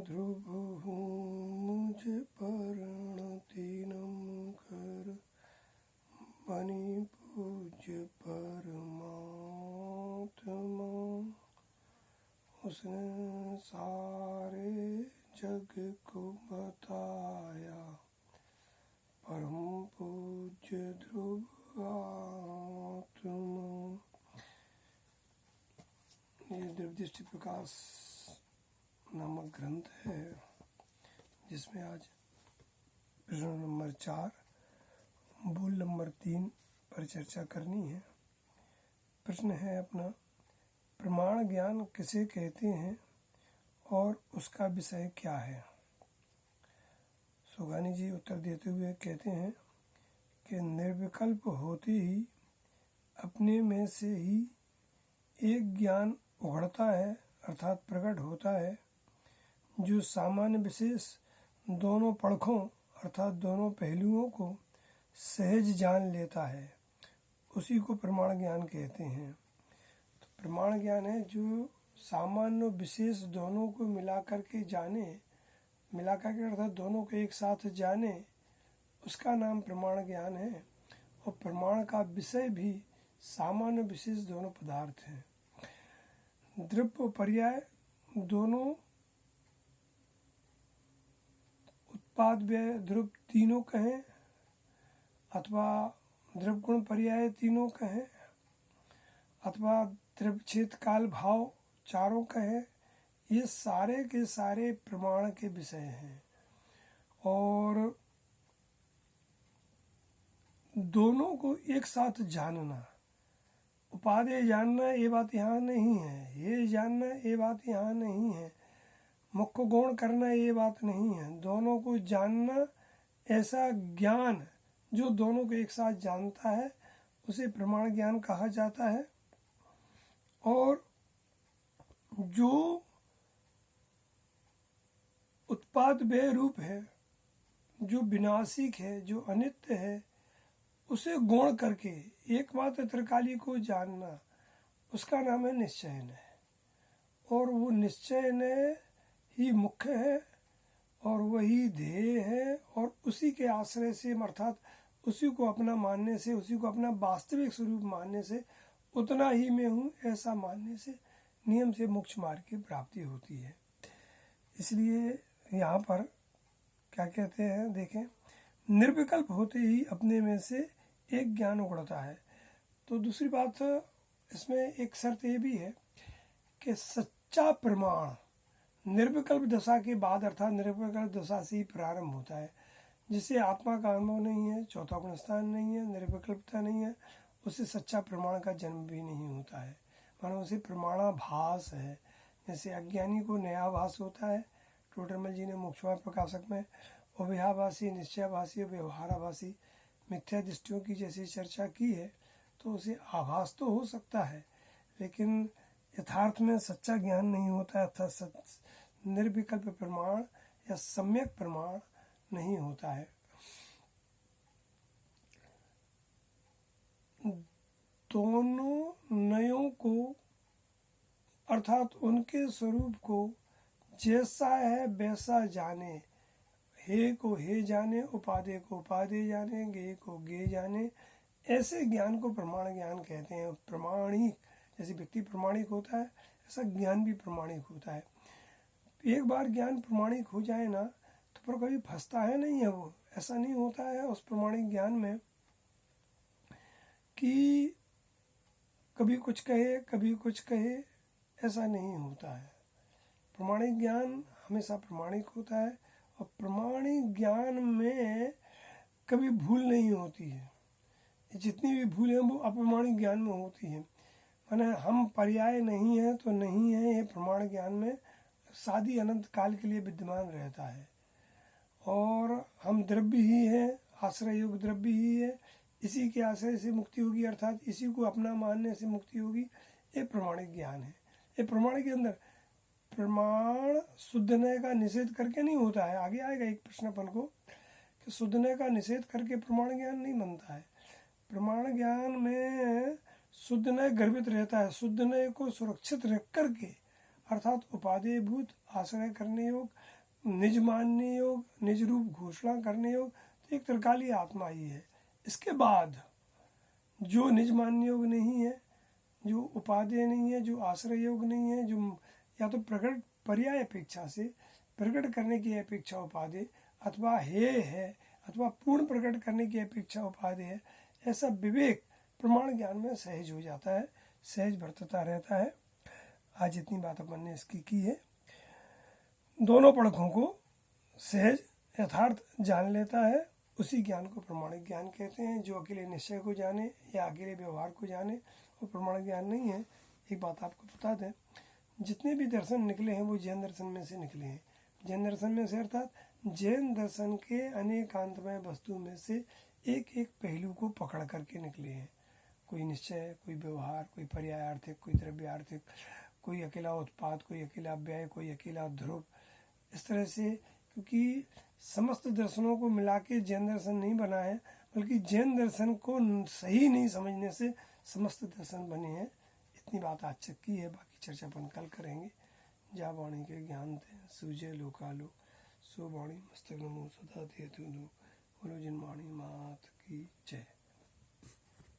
ध्रुव हूँ मुझ परिणतिनम कर बनी पूज्य परमात्मा। उसने सारे जग को बताया परम पूज्य ध्रुव आत्मा। ये दिव्यदृष्टि प्रकाश नामक ग्रंथ है जिसमें आज प्रश्न नंबर 4 मूल नंबर 3 पर चर्चा करनी है। प्रश्न है अपना, प्रमाण ज्ञान किसे कहते हैं और उसका विषय क्या है। सुगानी जी उत्तर देते हुए कहते हैं कि निर्विकल्प होते ही अपने में से ही एक ज्ञान उघड़ता है अर्थात प्रकट होता है, जो सामान्य विशेष दोनों पक्षों अर्थात दोनों पहलुओं को सहज जान लेता है। उसी को प्रमाण ज्ञान कहते हैं। तो प्रमाण ज्ञान है जो सामान्य विशेष दोनों को मिलाकर के जाने, मिलाकर के अर्थात दोनों को एक साथ जाने, उसका नाम प्रमाण ज्ञान है। और प्रमाण का विषय भी सामान्य विशेष दोनों पदार्थ हैं। द्रव्य पर्याय दोनों उत्पाद व्यय ध्रुव तीनों कहें अथवा द्रव्य गुण पर्याय तीनों कहें अथवा द्रव्य क्षेत्र काल भाव चारों कहें, ये सारे के सारे प्रमाण के विषय हैं। और दोनों को एक साथ जानना, उपादेय जानना ये बात यहाँ नहीं है, ये जानना ये बात यहाँ नहीं है, मुख्य गौण करना ये बात नहीं है। दोनों को जानना, ऐसा ज्ञान जो दोनों को एक साथ जानता है उसे प्रमाण ज्ञान कहा जाता है। और जो उत्पाद व्यय रूप है, जो विनाशिक है, जो अनित्य है, उसे गौण करके एकमात्र त्रिकाली को जानना, उसका नाम है निश्चयन है। और वो निश्चयन ही मुख्य है और वही ध्येय है। और उसी के आश्रय से अर्थात उसी को अपना मानने से, उसी को अपना वास्तविक स्वरूप मानने से, उतना ही मैं हूँ ऐसा मानने से नियम से मोक्ष मार्ग की प्राप्ति होती है। इसलिए यहाँ पर क्या कहते हैं, देखें, निर्विकल्प होते ही अपने में से एक ज्ञान उगड़ता है। तो दूसरी बात इसमें एक शर्त ये भी है कि सच्चा प्रमाण निर्विकल्प दशा के बाद अर्थात निर्विकल्प दशा से ही प्रारंभ होता है। जिसे आत्मा का अनुभव नहीं है, चौथा गुण स्थान नहीं है, निर्विकल्पता नहीं है, उससे सच्चा प्रमाण का जन्म भी नहीं होता है। मानो उसे प्रमाणाभास है। जैसे अज्ञानी को नयाभास होता है, टोडरमल जी ने मोक्षमार्ग प्रकाशक में अव्ययाभासी, निश्चयाभासी और व्यवहाराभासी मिथ्या दृष्टियों की जैसी चर्चा की है। तो उसे आभास तो हो सकता है लेकिन यथार्थ में सच्चा ज्ञान नहीं होता है, अर्थात निर्विकल्प प्रमाण या सम्यक प्रमाण नहीं होता है। दोनों नयों को अर्थात उनके स्वरूप को जैसा है वैसा जाने, हे को हे जाने, उपादेय को उपादेय जाने, गे को गे जाने, ऐसे ज्ञान को प्रमाण ज्ञान कहते हैं। प्रमाणिक, जैसे व्यक्ति प्रमाणिक होता है ऐसा ज्ञान भी प्रमाणिक होता है। एक बार ज्ञान प्रमाणिक हो जाए ना तो पर कभी फंसता है नहीं है वो। ऐसा नहीं होता है उस प्रमाणिक ज्ञान में कि कभी कुछ कहे कभी कुछ कहे, ऐसा नहीं होता है। प्रमाणिक ज्ञान हमेशा प्रमाणिक होता है और प्रमाणिक ज्ञान में कभी भूल नहीं होती है। जितनी भी भूल है वो अप्रमाणिक ज्ञान में होती है। माने हम पर्याय नहीं है तो नहीं है, ये प्रमाण ज्ञान में सादी अनंत काल के लिए विद्यमान रहता है। और हम द्रव्य ही है, आश्रय योग द्रव्य ही है, इसी के आश्रय से मुक्ति होगी अर्थात इसी को अपना मानने से मुक्ति होगी। ये प्रमाणिक ज्ञान है। ये प्रमाण के अंदर प्रमाण शुद्धनय का निषेध करके नहीं होता है। आगे आएगा एक प्रश्न अपन को कि शुद्धनय का निषेध करके प्रमाण ज्ञान नहीं बनता है। प्रमाण ज्ञान में शुद्धनय गर्भित रहता है। शुद्धनय को सुरक्षित रख करके अर्थात उपादेयभूत आश्रय करने योग, निज मानने योग, निज रूप घोषणा करने योग, तो एक त्रिकालीय आत्मा ही है। इसके बाद जो निज मान्य योग नहीं है, जो उपादेय नहीं है, जो आश्रय योग नहीं है, जो या तो प्रकट पर्याय अपेक्षा से प्रकट करने की अपेक्षा उपादेय, अथवा हेय है, अथवा पूर्ण प्रकट करने की अपेक्षा उपादेय है, ऐसा विवेक प्रमाण ज्ञान में सहज हो जाता है, सहज वर्तता रहता है। आज इतनी बात अपन ने इसकी की है। दोनों पड़खों को सहज यथार्थ जान लेता है, उसी ज्ञान को प्रमाणिक ज्ञान कहते हैं। जो अकेले निश्चय को जाने या अकेले व्यवहार को जाने वो प्रमाणिक ज्ञान नहीं है। एक बात आपको बता दें, जितने भी दर्शन निकले हैं वो जैन दर्शन में से निकले हैं। जैन दर्शन में से अर्थात जैन दर्शन के अनेकांतमय वस्तु में से एक एक पहलू को पकड़ करके निकले हैं। कोई निश्चय, कोई व्यवहार, कोई पर्यायार्थिक, कोई द्रव्यार्थिक, कोई अकेला उत्पाद, कोई अकेला व्यय, कोई अकेला ध्रुव, इस तरह से। क्योंकि समस्त दर्शनों को मिला के जैन दर्शन नहीं बना है, बल्कि जैन दर्शन को सही नहीं समझने से समस्त दर्शन बने हैं। इतनी बात आज तक की है, बाकी चर्चा अपन कल करेंगे। जा वाणी के ज्ञान थे सूझे लोकालो, सो वाणी मस्तक नमो सदा देतु। बोलो जिन वाणी मात की जय।